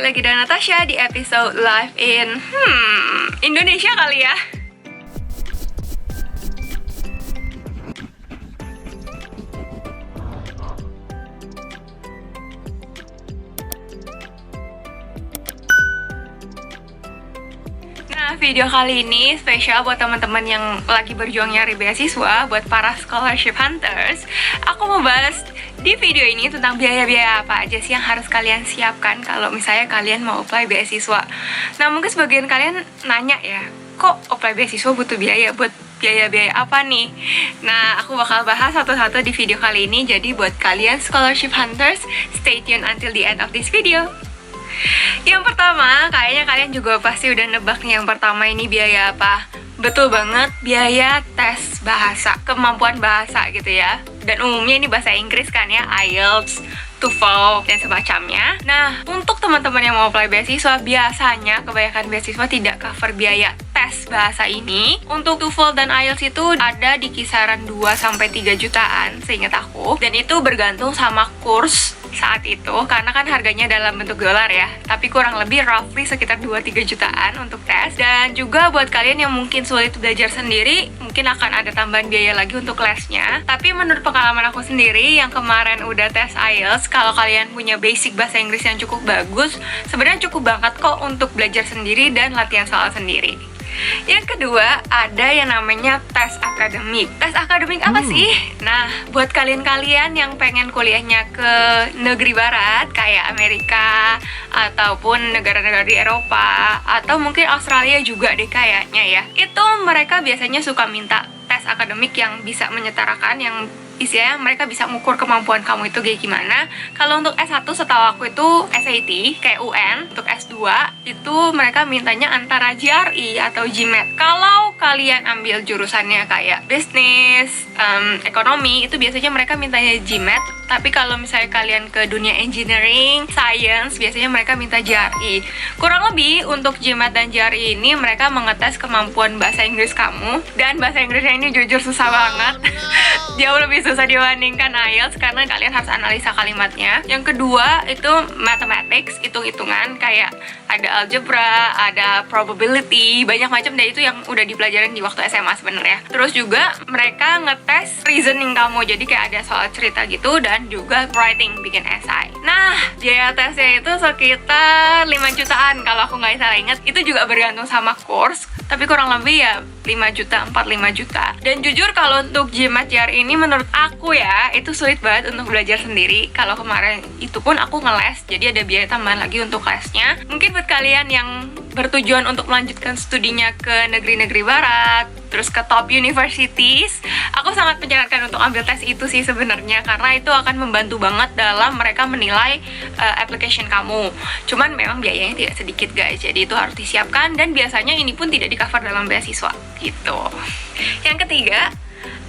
lagi dengan Natasha di episode Live in Indonesia kali ya. Nah, video kali ini spesial buat teman-teman yang lagi berjuang nyari beasiswa, buat para scholarship hunters. Aku mau bahas di video ini tentang biaya-biaya apa aja sih yang harus kalian siapkan kalau misalnya kalian mau apply beasiswa. Nah, mungkin sebagian kalian nanya ya, kok apply beasiswa butuh biaya? Buat biaya-biaya apa nih? Nah, aku bakal bahas satu-satu di video kali ini. Jadi buat kalian scholarship hunters, stay tuned until the end of this video. Yang pertama, kayaknya kalian juga pasti udah nebak nih, yang pertama ini biaya apa? Betul banget, biaya tes bahasa, kemampuan bahasa gitu ya. Dan umumnya ini bahasa Inggris kan ya, IELTS, TOEFL, dan semacamnya. Nah, untuk teman-teman yang mau apply beasiswa, biasanya kebanyakan beasiswa tidak cover biaya tes bahasa ini. Untuk TOEFL dan IELTS itu ada di kisaran 2-3 jutaan seingat aku. Dan itu bergantung sama kurs saat itu, karena kan harganya dalam bentuk dolar ya, tapi kurang lebih roughly sekitar 2-3 jutaan untuk tes. Dan juga buat kalian yang mungkin sulit belajar sendiri, mungkin akan ada tambahan biaya lagi untuk lesnya. Tapi menurut pengalaman aku sendiri yang kemarin udah tes IELTS, kalau kalian punya basic bahasa Inggris yang cukup bagus, sebenarnya cukup banget kok untuk belajar sendiri dan latihan soal sendiri. Yang kedua, ada yang namanya tes akademik. Tes akademik apa sih? Nah, buat kalian-kalian yang pengen kuliahnya ke negeri barat, kayak Amerika, ataupun negara-negara di Eropa, atau mungkin Australia juga deh kayaknya ya, itu mereka biasanya suka minta tes akademik yang bisa menyetarakan, yang isinya mereka bisa mengukur kemampuan kamu itu kayak gimana. Kalau untuk S1 setahu aku itu SAT kayak UN. Untuk S2 itu mereka mintanya antara GRE atau GMAT. Kalau kalian ambil jurusannya kayak bisnis, ekonomi, itu biasanya mereka mintanya GMAT. Tapi kalau misalnya kalian ke dunia engineering, science, biasanya mereka minta GRE. Kurang lebih untuk GMAT dan GRE ini mereka mengetes kemampuan bahasa Inggris kamu. Dan bahasa Inggrisnya ini jujur susah banget. Jauh lebih susah dibandingkan IELTS karena kalian harus analisa kalimatnya. Yang kedua itu mathematics, hitung-hitungan, kayak ada algebra, ada probability, banyak macam deh, itu yang udah dipelajarin di waktu SMA sebenarnya. Terus juga mereka ngetes reasoning kamu, jadi kayak ada soal cerita gitu, dan juga writing, bikin esai. Nah, biaya tesnya itu sekitar 5 jutaan kalau aku nggak salah ingat. Itu juga bergantung sama course, tapi kurang lebih ya 5 juta, 4-5 juta. Dan jujur kalau untuk GMAT GRE ini menurut aku ya, itu sulit banget untuk belajar sendiri. Kalau kemarin itu pun aku ngeles, jadi ada biaya tambahan lagi untuk lesnya. Mungkin buat kalian yang bertujuan untuk melanjutkan studinya ke negeri-negeri barat, terus ke top universities, aku sangat menyarankan untuk ambil tes itu sih sebenarnya, karena itu akan membantu banget dalam mereka menilai application kamu. Cuman memang biayanya tidak sedikit guys, jadi itu harus disiapkan, dan biasanya ini pun tidak di-cover dalam beasiswa gitu. Yang ketiga,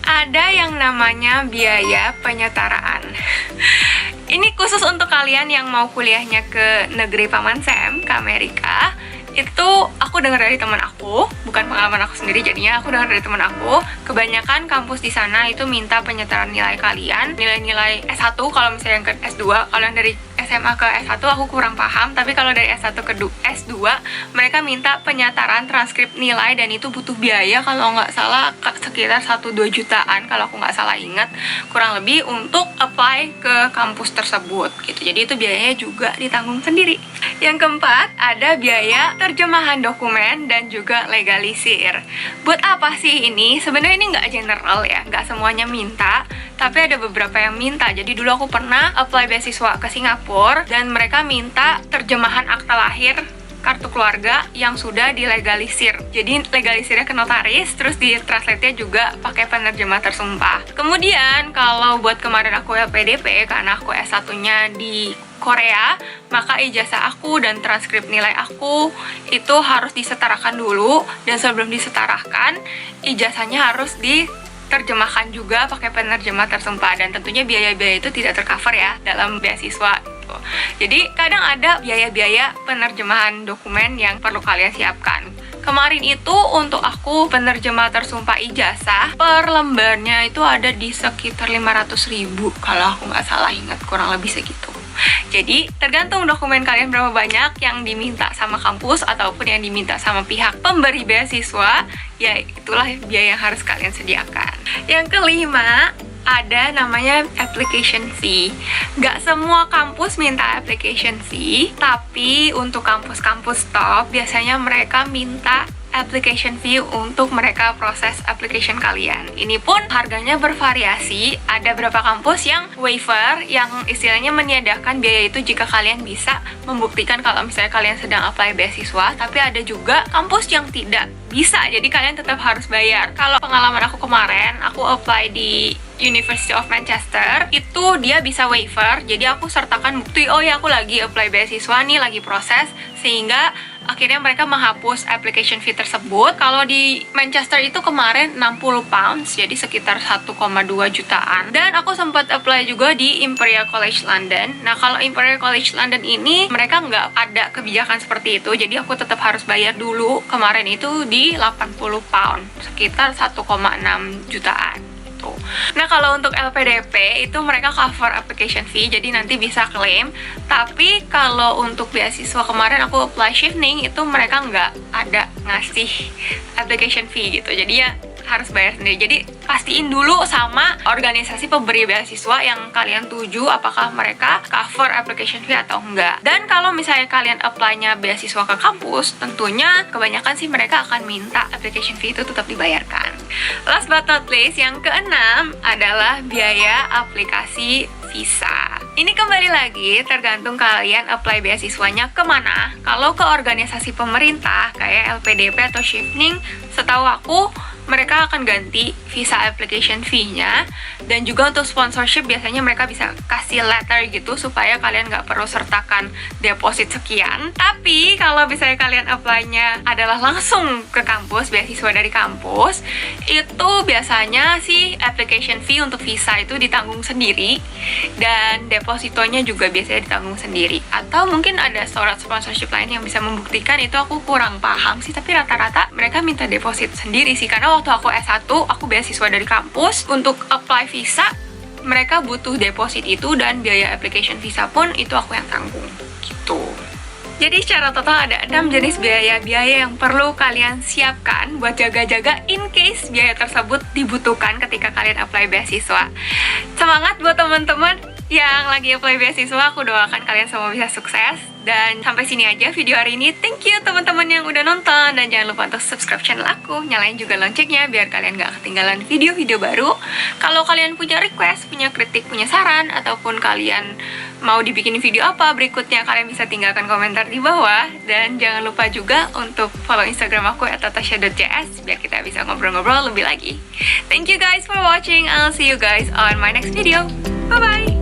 ada yang namanya biaya penyetaraan. Ini khusus untuk kalian yang mau kuliahnya ke negeri Paman Sam, ke Amerika. Itu aku dengar dari teman aku, bukan pengalaman aku sendiri, jadinya aku dengar dari teman aku. Kebanyakan kampus di sana itu minta penyetaraan nilai kalian, nilai-nilai S1 kalau misalnya yang ke S2. Kalau yang dari SMA ke S1 aku kurang paham, tapi kalau dari S1 ke S2 mereka minta penyetaraan transkrip nilai, dan itu butuh biaya kalau nggak salah sekitar 1-2 jutaan kalau aku nggak salah ingat, kurang lebih, untuk apply ke kampus tersebut gitu. Jadi itu biayanya juga ditanggung sendiri. Yang keempat, ada biaya terjemahan dokumen dan juga legalisir. Buat apa sih ini? Sebenarnya ini nggak general ya, nggak semuanya minta, tapi ada beberapa yang minta. Jadi dulu aku pernah apply beasiswa ke Singapura, dan mereka minta terjemahan akta lahir, kartu keluarga yang sudah dilegalisir. Jadi legalisirnya ke notaris, terus di translate-nya juga pakai penerjemah tersumpah. Kemudian kalau buat kemarin aku LPDP, karena aku S1-nya di Korea, maka ijazah aku dan transkrip nilai aku itu harus disetarakan dulu, dan sebelum disetarakan, ijazahnya harus diterjemahkan juga pakai penerjemah tersumpah, dan tentunya biaya-biaya itu tidak tercover ya dalam beasiswa. Jadi kadang ada biaya-biaya penerjemahan dokumen yang perlu kalian siapkan. Kemarin itu untuk aku penerjemah tersumpah ijazah, per lembarnya itu ada di sekitar 500.000 kalau aku nggak salah ingat, kurang lebih segitu. Jadi tergantung dokumen kalian berapa banyak yang diminta sama kampus ataupun yang diminta sama pihak pemberi beasiswa, ya itulah biaya yang harus kalian sediakan. Yang kelima, ada namanya application fee. Nggak semua kampus minta application fee, tapi untuk kampus-kampus top biasanya mereka minta application fee untuk mereka proses application kalian. Ini pun harganya bervariasi. Ada beberapa kampus yang waiver, yang istilahnya meniadakan biaya itu jika kalian bisa membuktikan kalau misalnya kalian sedang apply beasiswa. Tapi ada juga kampus yang tidak bisa, jadi kalian tetap harus bayar. Kalau pengalaman aku kemarin, aku apply di University of Manchester, itu dia bisa waiver, jadi aku sertakan bukti, oh ya aku lagi apply beasiswa nih, lagi proses, sehingga akhirnya mereka menghapus application fee tersebut. Kalau di Manchester itu kemarin 60 pounds, jadi sekitar 1,2 jutaan. Dan aku sempat apply juga di Imperial College London. Nah, kalau Imperial College London ini, mereka nggak ada kebijakan seperti itu, jadi aku tetap harus bayar dulu. Kemarin itu di 80 pound, sekitar 1,6 jutaan. Nah, kalau untuk LPDP itu mereka cover application fee, jadi nanti bisa klaim. Tapi kalau untuk beasiswa kemarin aku apply shifting, itu mereka nggak ada ngasih application fee gitu, jadi ya harus bayar sendiri. Jadi pastiin dulu sama organisasi pemberi beasiswa yang kalian tuju apakah mereka cover application fee atau enggak. Dan kalau misalnya kalian apply-nya beasiswa ke kampus, tentunya kebanyakan sih mereka akan minta application fee itu tetap dibayarkan. Last but not least, yang keenam adalah biaya aplikasi visa. Ini kembali lagi tergantung kalian apply beasiswanya kemana. Kalau ke organisasi pemerintah kayak LPDP atau shifting, setahu aku mereka akan ganti visa application fee-nya. Dan juga untuk sponsorship biasanya mereka bisa kasih letter gitu supaya kalian nggak perlu sertakan deposit sekian. Tapi kalau misalnya kalian apply-nya adalah langsung ke kampus, beasiswa dari kampus, itu biasanya sih application fee untuk visa itu ditanggung sendiri, dan depositonya juga biasanya ditanggung sendiri. Atau mungkin ada surat sponsorship lain yang bisa membuktikan, itu aku kurang paham sih, tapi rata-rata mereka minta deposit sendiri sih. Karena waktu aku S1, aku beasiswa dari kampus, untuk apply visa mereka butuh deposit itu, dan biaya application visa pun itu aku yang tanggung gitu. Jadi secara total ada 6 jenis biaya-biaya yang perlu kalian siapkan buat jaga-jaga in case biaya tersebut dibutuhkan ketika kalian apply beasiswa. Semangat buat teman-teman yang lagi apply beasiswa, aku doakan kalian semua bisa sukses. Dan sampai sini aja video hari ini. Thank you teman-teman yang udah nonton, dan jangan lupa untuk subscribe channel aku, nyalain juga loncengnya biar kalian gak ketinggalan video-video baru. Kalau kalian punya request, punya kritik, punya saran, ataupun kalian mau dibikin video apa berikutnya, kalian bisa tinggalkan komentar di bawah. Dan jangan lupa juga untuk follow Instagram aku @tatasha.js biar kita bisa ngobrol-ngobrol lebih lagi. Thank you guys for watching. I'll see you guys on my next video. Bye bye.